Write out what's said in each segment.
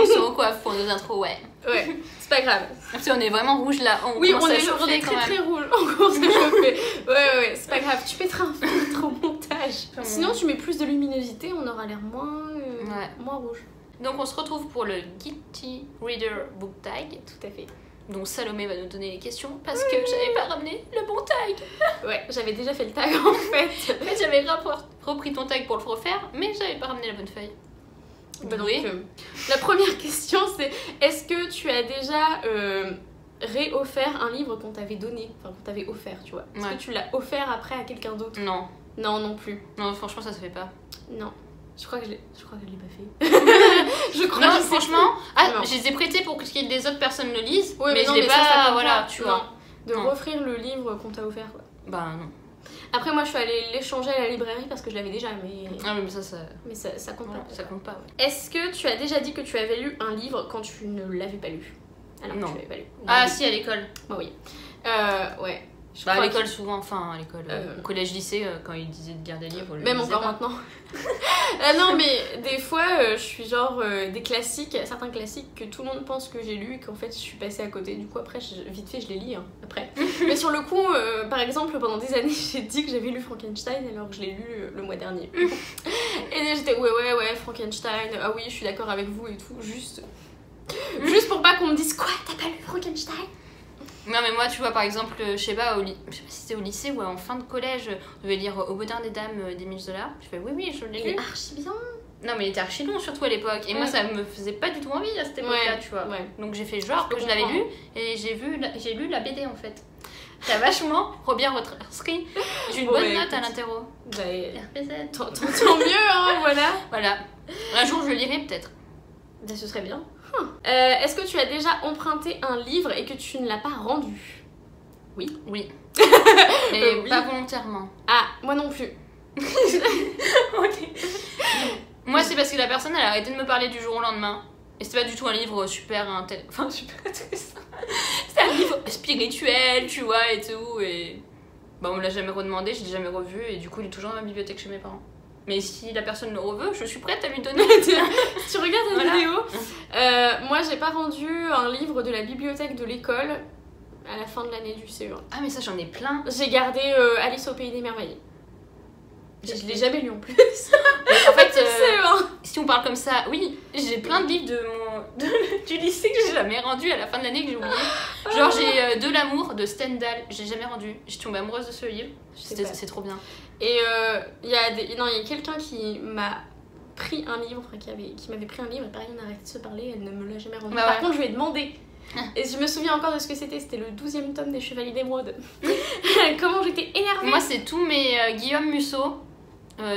On se recoiffe pour nos intros, ouais. Ouais, c'est pas grave. Parce qu'on est vraiment rouge là. Oui, on est chauffer très très rouge. On commence à chauffer. Ouais, c'est pas grave. Tu mettras un filtre au montage. Sinon, tu mets plus de luminosité, on aura l'air moins rouge. Donc on se retrouve pour le Guilty Reader Book Tag. Tout à fait. Donc Salomé va nous donner les questions parce que j'avais pas ramené le bon tag. Ouais, j'avais déjà fait le tag en fait. En fait, j'avais repris ton tag pour le refaire, mais j'avais pas ramené la bonne feuille. Bah donc, la première question c'est est-ce que tu as déjà réoffert un livre qu'on t'avait donné, enfin qu'on t'avait offert, tu vois? Est-ce que tu l'as offert après à quelqu'un d'autre? Non. Non, non plus. Non, franchement, ça se fait pas. Non. Je crois que je l'ai pas fait. Je crois non, que franchement, je les ai prêtés pour que les autres personnes le lisent, ouais, mais non, je l'ai pas, voilà, pas. tu vois. De offrir le livre qu'on t'a offert, quoi. Bah non. Après, moi, je suis allée l'échanger à la librairie parce que je l'avais déjà, mais... Ah mais ça... Mais ça compte pas. Ça compte pas, ouais. Est-ce que tu as déjà dit que tu avais lu un livre quand tu ne l'avais pas lu? Alors non. Tu l'avais pas lu. Ah si, à l'école. Bah oui. Ouais. Bah à l'école souvent, enfin à l'école, au collège-lycée, quand ils disaient de lire des livres, même encore maintenant. Non mais des fois je suis genre des classiques, certains classiques que tout le monde pense que j'ai lu et qu'en fait je suis passée à côté, du coup après vite fait je les lis après. Mais sur le coup par exemple pendant des années j'ai dit que j'avais lu Frankenstein alors que je l'ai lu le mois dernier. Et j'étais ouais Frankenstein, ah oui je suis d'accord avec vous et tout, juste pour pas qu'on me dise quoi, t'as pas lu Frankenstein? Non mais moi tu vois par exemple, je sais pas si c'était au lycée ou en fin de collège, je devais lire Au Bodin des Dames d'Émile Zola. Je fais oui je l'ai lu. Il est archi bien. Non mais il était archi long surtout à l'époque et moi ça me faisait pas du tout envie à cette époque-là tu vois. Donc j'ai fait genre que je l'avais lu et j'ai lu la BD en fait. T'as vachement bien retranscrit. J'ai une bonne note à l'interro. Bah, RPZ. Tant mieux voilà. Voilà. Un jour je le lirai peut-être. Bah, ce serait bien. Est-ce que tu as déjà emprunté un livre et que tu ne l'as pas rendu? Oui. Oui. Mais pas volontairement. Ah, moi non plus. Ok. Moi c'est parce que la personne elle a arrêté de me parler du jour au lendemain. Et c'était pas du tout un livre super super intéressant. C'était un livre spirituel, tu vois, et tout. Et bah on me l'a jamais redemandé, je l'ai jamais revu et du coup il est toujours dans ma bibliothèque chez mes parents. Mais si la personne le reveut, je suis prête à lui donner. Si tu regardes la vidéo, moi j'ai pas rendu un livre de la bibliothèque de l'école à la fin de l'année du CE1. Ah mais ça j'en ai plein. J'ai gardé Alice au Pays des Merveilles. Je l'ai jamais lu en plus. En fait, CE1. Si on parle comme ça, oui, j'ai plein de livres du lycée que j'ai jamais rendu à la fin de l'année que j'ai oublié. Genre j'ai De l'amour de Stendhal, j'ai jamais rendu. J'ai tombé amoureuse de ce livre. C'est trop bien. Et il y a quelqu'un qui m'a pris un livre, qui m'avait pris un livre et pareil on a arrêté de se parler, elle ne me l'a jamais rendu. Bah Par contre je lui ai demandé. Et je me souviens encore de ce que c'était le 12e tome des Chevaliers d'Émeraude. Comment j'étais énervée. Moi c'est tous mes Guillaume Musso,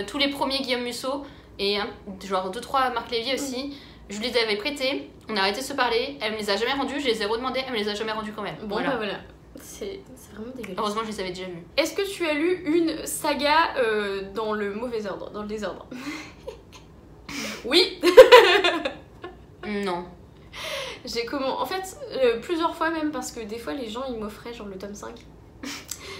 tous les premiers Guillaume Musso et genre 2-3 Marc Lévy aussi. Je les avais prêtés, on a arrêté de se parler, elle me les a jamais rendus, je les ai redemandés, elle me les a jamais rendus quand même. Bon bah voilà. C'est vraiment dégueulasse. Heureusement, je les avais déjà lus. Est-ce que tu as lu une saga dans le mauvais ordre, dans le désordre? Oui. Non. En fait, plusieurs fois même, parce que des fois les gens ils m'offraient genre le tome 5.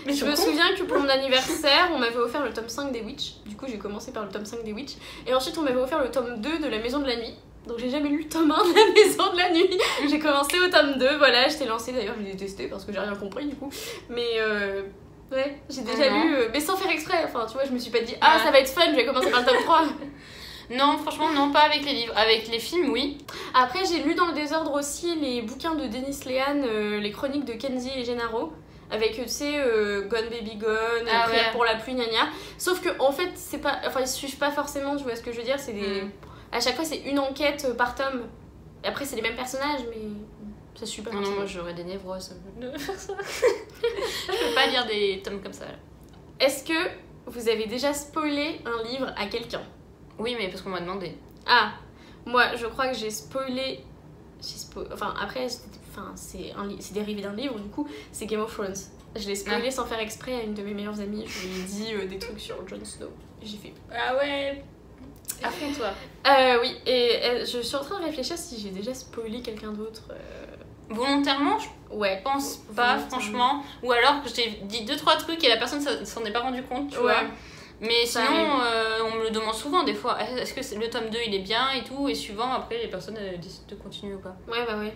Mais je me souviens que pour mon anniversaire, on m'avait offert le tome 5 des Witch. Du coup, j'ai commencé par le tome 5 des Witch. Et ensuite, on m'avait offert le tome 2 de La Maison de la Nuit. Donc j'ai jamais lu le tome 1 de La Maison de la Nuit. J'ai commencé au tome 2, voilà, j'étais lancée, d'ailleurs je l'ai détesté parce que j'ai rien compris du coup. Mais ouais, j'ai déjà lu, mais sans faire exprès, enfin tu vois, je me suis pas dit ça va être fun, je vais commencer par le tome 3. Non, franchement non, pas avec les livres, avec les films oui. Après j'ai lu dans le désordre aussi les bouquins de Denis Lehan, les chroniques de Kenzie et Gennaro. Avec, tu sais, Gone Baby Gone, Prière pour la pluie, gna gna. Sauf que en fait, c'est pas, enfin ils suivent pas forcément, tu vois ce que je veux dire, c'est des... À chaque fois, c'est une enquête par tome. Et après, c'est les mêmes personnages, mais ça suit pas. Non, moi j'aurais des névroses de faire ça. Je peux pas lire des tomes comme ça. Est-ce que vous avez déjà spoilé un livre à quelqu'un? Oui, mais parce qu'on m'a demandé. Ah, moi je crois que j'ai spoilé. Enfin, après, c'est dérivé d'un livre, du coup, c'est Game of Thrones. Je l'ai spoilé sans faire exprès à une de mes meilleures amies. Je lui ai dit des trucs sur Jon Snow. J'ai fait ah ouais. À fond, toi. Oui, et je suis en train de réfléchir si j'ai déjà spoilé quelqu'un d'autre. Volontairement, ouais, pense pas, franchement. Ou alors que j'ai dit 2-3 trucs et la personne s'en est pas rendu compte, tu vois. Mais Ça sinon, on me le demande souvent des fois. Est-ce que le tome 2 il est bien et tout? Et suivant, après, les personnes décident de continuer ou pas. Ouais, bah ouais.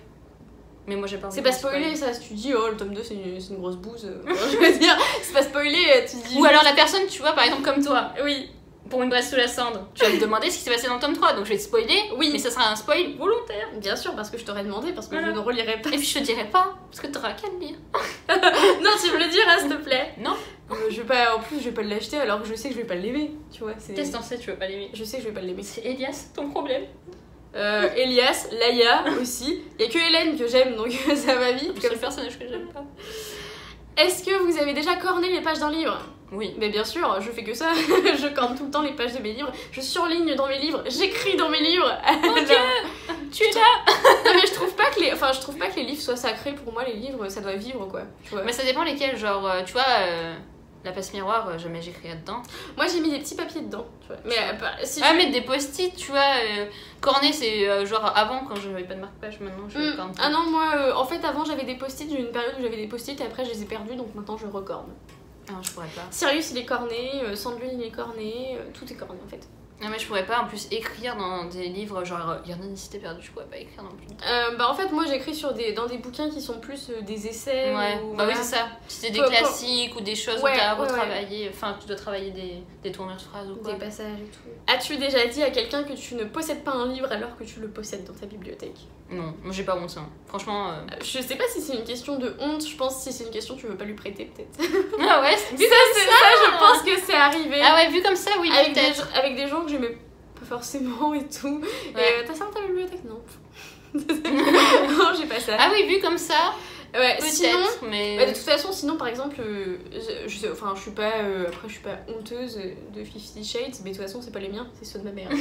Mais moi j'ai pas envie C'est de pas spoiler ça, si tu dis oh le tome 2 c'est une grosse bouse. Je veux dire, c'est pas spoiler, tu dis. Ou alors la personne, tu vois, par exemple comme toi, Oui. pour une braise sous la cendre, tu vas me demander ce qui s'est passé dans le tome 3, donc je vais te spoiler, Oui. mais ça sera un spoil volontaire. Bien sûr, parce que je t'aurais demandé, parce que Voilà. je ne relirai pas. Et puis je te dirai pas, parce que t'auras qu'à le lire. Non, tu me le diras s'il te plaît. Non. Je vais pas, en plus, je vais pas l'acheter alors que je sais que je vais pas l'aimer. Tu vois, c'est. Qu'est-ce que t'en sais, tu vas pas l'aimer? Je sais que je vais pas l'aimer. C'est Elias, ton problème. Elias, Laïa aussi. Il y a que Hélène que j'aime donc ça va vite. C'est le personnage que j'aime pas. Est-ce que vous avez déjà corné les pages d'un livre? Oui. Mais bien sûr, je fais que ça. Je corne tout le temps les pages de mes livres. Je surligne dans mes livres. J'écris dans mes livres. Mon Dieu, tu es là. Non mais je trouve pas que les livres soient sacrés. Pour moi, les livres, ça doit vivre quoi. Tu vois. Mais ça dépend lesquels, genre, tu vois, la passe miroir, jamais j'écris là-dedans. Moi, j'ai mis des petits papiers dedans. Tu vois. Mais si Ah, je- mettre des post-it, tu vois, corner, c'est genre avant quand je n'avais pas de marque-page, maintenant je corne. Ah non, moi, en fait, avant j'avais des post-it. J'ai eu une période où j'avais des post-it et après je les ai perdus, donc maintenant je recorne. Ah, je pourrais pas. Sirius il est corné, Sandrine il est corné, tout est corné en fait. Non, mais je pourrais pas en plus écrire dans des livres, genre, il y en a une cité perdue, je pourrais pas écrire non plus. Bah en fait, moi j'écris dans des bouquins qui sont plus des essais. Ouais, ou, bah oui, voilà. c'est ça. Si c'est des Quoi- classiques ou des choses Ouais, où t'as ouais, retravaillé, enfin, tu dois travailler des tournures de phrases ou quoi. Des passages et tout. As-tu déjà dit à quelqu'un que tu ne possèdes pas un livre alors que tu le possèdes dans ta bibliothèque? Non, moi j'ai pas honte, hein. Franchement. Je sais pas si c'est une question de honte, je pense que si c'est une question tu veux pas lui prêter peut-être. Ah ouais, ça, je pense que c'est arrivé. Ah ouais, vu comme ça, oui, avec, peut-être. avec des gens que j'aimais pas forcément et tout. Ouais. Et t'as ça dans ta bibliothèque? Non. Non, j'ai pas ça. Ah oui, vu comme ça, Ouais, peut-être, sinon. mais. Bah, de toute façon, sinon par exemple, je suis pas, après je suis pas honteuse de 50 Shades, mais de toute façon c'est pas les miens, c'est ceux de ma mère. Donc,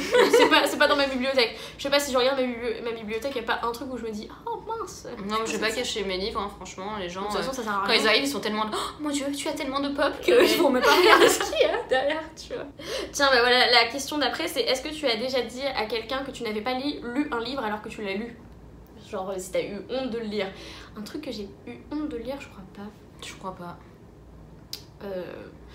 c'est pas dans ma bibliothèque. Je sais pas si je regarde ma bibliothèque, y a pas un truc où je me dis oh mince. Non, mais je vais pas cacher mes livres, hein, franchement, les gens. De toute façon ça sert à Quand rien. ils arrivent, ils sont tellement. Oh mon dieu, tu as tellement de pop que Ouais. ils vont même pas regarder ce qu'il y a derrière, tu vois. Tiens, bah voilà, la question d'après c'est est-ce que tu as déjà dit à quelqu'un que tu n'avais pas lu un livre alors que tu l'as lu? Genre si t'as eu honte de le lire. Un truc que j'ai eu honte de lire, je crois pas. Je crois pas. Euh,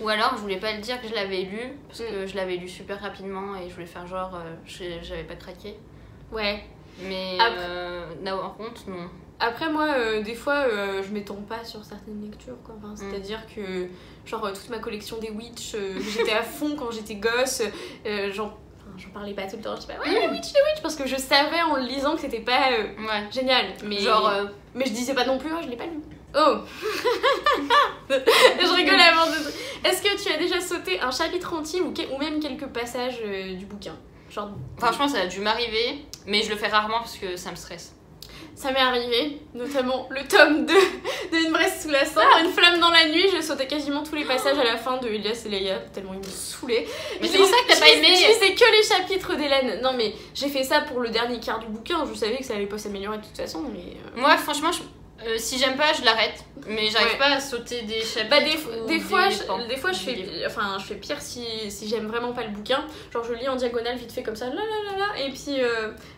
Ou alors, je voulais pas le dire que je l'avais lu, parce que je l'avais lu super rapidement et je voulais faire genre, j'avais pas craqué. ouais. Mais Après- là, en compte, non. Après moi, des fois, je m'étends pas sur certaines lectures, quoi. Enfin, c'est-à-dire que, genre, toute ma collection des Witch, j'étais à fond quand j'étais gosse, j'en parlais pas tout le temps, je disais pas, ouais, les Witch, parce que je savais en le lisant que c'était pas Ouais. génial. Mais, Genre, mais je disais pas non plus, oh, je l'ai pas lu. Oh. Je rigole avant de... Est-ce que tu as déjà sauté un chapitre entier ou même quelques passages du bouquin? Genre... franchement, ça a dû m'arriver, mais je le fais rarement parce que ça me stresse. Ça m'est arrivé, notamment le tome 2 de Une braise sous la cendre, Une flamme dans la nuit. Je sautais quasiment tous les passages à la fin de Elias et Leia, tellement ils me saoulaient. Mais c'est pour ça que t'as pas aimé. Je lisais que les chapitres d'Hélène. Non mais j'ai fait ça pour le dernier quart du bouquin, je savais que ça allait pas s'améliorer de toute façon, mais... Moi, franchement, si j'aime pas, je l'arrête. Mais j'arrive Ouais. pas à sauter des chapitres. Bah ou des fois pans je du fais livre. je fais pire si j'aime vraiment pas le bouquin, genre je lis en diagonale vite fait comme ça et puis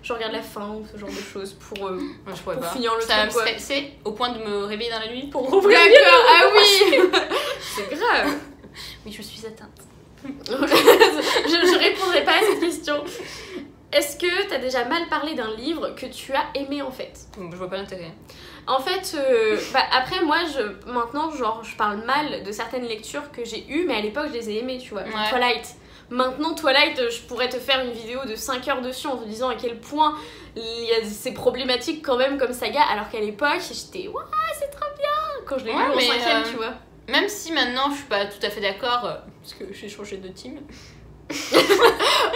je regarde la fin ou ce genre de choses pour Moi, je pourrais pour pas. finir le Ça truc, me quoi. stressait au point de me réveiller dans la nuit pour rouvrir. D'accord, ah oui. C'est grave. Oui, je suis atteinte. je répondrai pas à cette question. Est-ce que t'as déjà mal parlé d'un livre que tu as aimé en fait? Je vois pas l'intérêt. En fait, après moi, maintenant, genre, je parle mal de certaines lectures que j'ai eues, mais à l'époque, je les ai aimées, tu vois. Ouais. Twilight. Maintenant, Twilight, je pourrais te faire une vidéo de 5 heures dessus en te disant à quel point il y a ces problématiques quand même comme saga, alors qu'à l'époque, j'étais ouais, c'est trop bien quand je l'ai lu en mais, 5ème, tu vois. Même si maintenant je suis pas tout à fait d'accord, parce que j'ai changé de team.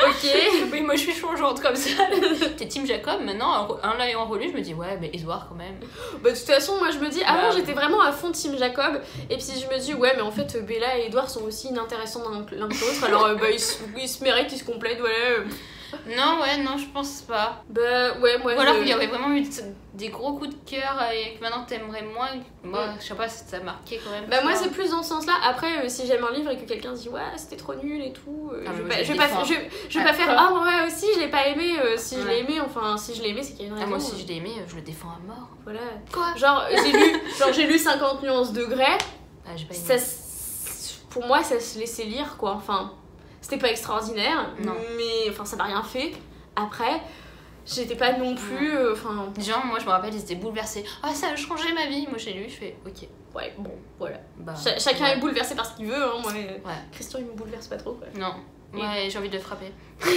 Ok. Oui, moi je suis changeante comme ça. T'es team Jacob, maintenant, en l'ayant relu, je me dis ouais, mais Edouard quand même. Bah, de toute façon, moi je me dis, avant Bah, j'étais vraiment à fond Team Jacob, et puis je me dis, ouais, mais en fait, Bella et Edouard sont aussi inintéressants l'un que l'autre, alors bah, ils se méritent, ils se complètent, voilà. Non, ouais, non, je pense pas. Bah, ouais, moi Ou alors qu'il y aurait vraiment eu des gros coups de cœur et que maintenant t'aimerais moins. Moi, je sais pas si ça t'a marqué quand même. Bah, moi ça. c'est plus dans ce sens-là. Après, si j'aime un livre et que quelqu'un dit, ouais, c'était trop nul et tout, Ah, je moi, vais je pas, défends. je vais pas faire, ah, ouais, aussi, je l'ai pas aimé, si je Ouais. l'ai aimé, enfin, si je l'ai aimé, c'est qu'il y a une raison. Ah, moi aussi je l'ai aimé, je le défends à mort. Voilà. Quoi? Genre, j'ai lu 50 nuances de Grey, Ah, j'ai pas aimé. pour moi, ça se laissait lire, quoi, enfin. C'était pas extraordinaire, Non. mais enfin ça m'a rien fait. Après, j'étais pas non plus. Enfin. Les gens, moi je me rappelle, ils étaient bouleversés. Ah, ça a changé ma vie. Moi j'ai lu, je fais ok. Ouais, bon, voilà. Bah, Chacun ouais. est bouleversé par ce qu'il veut. Hein. Moi, Ouais. Christian, il me bouleverse pas trop. Quoi. Non. Ouais, j'ai envie de le frapper. Il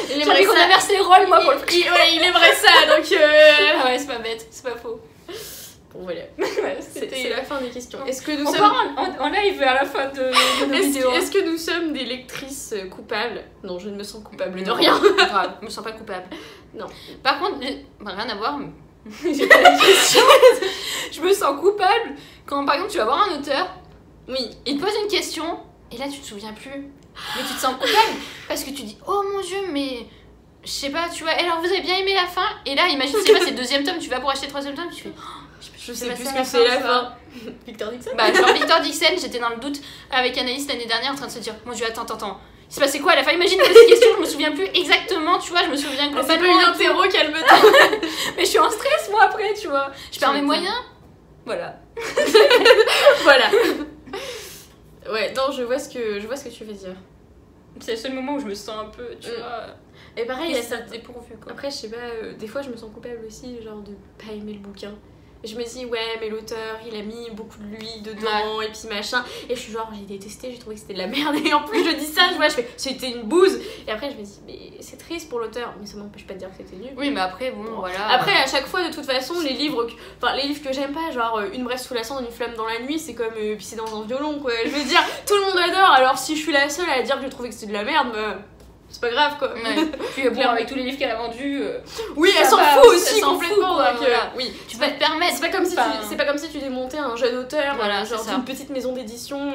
J'ai aimerait envie qu'on ça. inverse les rôles, moi, pour le prix. Ouais, il aimerait ça, donc. Ah ouais, c'est pas bête, c'est pas faux. Bon, voilà. Ouais, C'est la fin des questions. Est-ce que nous On sommes. part en live à la fin de nos vidéos. Est-ce que nous sommes des lectrices coupables? Non, je ne me sens coupable de Non, rien. grave, je me sens pas coupable. Non. Par contre, bah, rien à voir. J'ai pas la question. Je me sens coupable quand, par exemple, tu vas voir un auteur, Oui. il te pose une question, et là tu te souviens plus. Mais tu te sens coupable parce que tu dis oh mon dieu, mais je sais pas, tu vois. Et alors vous avez bien aimé la fin? Et là, imagine, c'est pas, c'est le deuxième tome, tu vas pour acheter le troisième tome, tu fais oh, Je sais pas plus ça, ce la que c'est la tu vois. fin. Victor Dixon. Bah, genre Victor Dixon, j'étais dans le doute avec Anaïs l'année dernière en train de se dire mon dieu, attends. Il se passait quoi à la fin? Imagine poser cette question, je me souviens plus exactement, tu vois, je me souviens C'est pas globalement. une interro, calme-toi. Mais je suis en stress moi après, tu vois. Je perds mes moyens. Voilà. Voilà. Ouais, non, je vois ce que tu veux dire. C'est le seul moment où je me sens un peu, tu vois. Et pareil, il y a ça. dépourvu quoi. Après, je sais pas, des fois je me sens coupable aussi, genre de pas aimer le bouquin. Et je me dis, ouais, mais l'auteur, il a mis beaucoup de lui dedans, et puis machin. Et je suis genre, j'ai détesté, j'ai trouvé que c'était de la merde. Et en plus, je dis ça, je vois, je fais, c'était une bouse. Et après, je me dis, mais c'est triste pour l'auteur. Mais ça m'empêche pas de dire que c'était nul. Oui, mais après, bon, voilà. Après, à chaque fois, de toute façon, les livres que j'aime pas, genre Une braise sous la cendre, Une flamme dans la nuit, c'est comme pisser dans un violon, quoi. Je veux dire, tout le monde adore. Alors, si je suis la seule à dire que j'ai trouvé que c'était de la merde, bah, c'est pas grave, quoi. Ouais. Puis bon, avec tous les livres qu'elle a vendus. Oui, ça elle s'en va, fout ça aussi s'en complètement. fout, quoi, donc, voilà. oui. Tu peux te permettre. C'est pas comme si Enfin, c'est pas comme si tu démontais un jeune auteur, Voilà, genre c'est ça. d'une petite maison d'édition.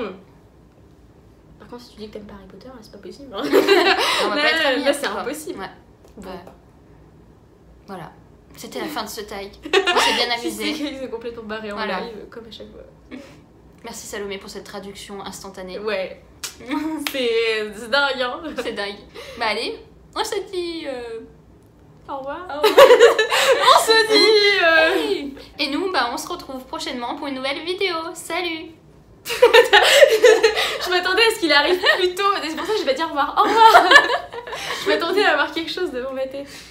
Par contre, si tu dis que t'aimes pas Harry Potter, là, c'est pas possible. Hein. on va Là, pas être amis. là, c'est quoi. impossible. Ouais. Bon. Ouais. Voilà. C'était la fin de ce taille. On s'est bien Qui amusé. s'est complètement barré en Voilà. live, comme à chaque fois. Merci Salomé pour cette traduction instantanée. Ouais. c'est dingue, hein. C'est dingue. Bah allez, on se dit. Au revoir. Au revoir. On se dit. Hey. Et nous, bah, on se retrouve prochainement pour une nouvelle vidéo. Salut! Je m'attendais à ce qu'il arrive plus tôt. C'est pour ça que je vais dire au revoir. Au revoir. Je m'attendais à avoir quelque chose devant ma tête.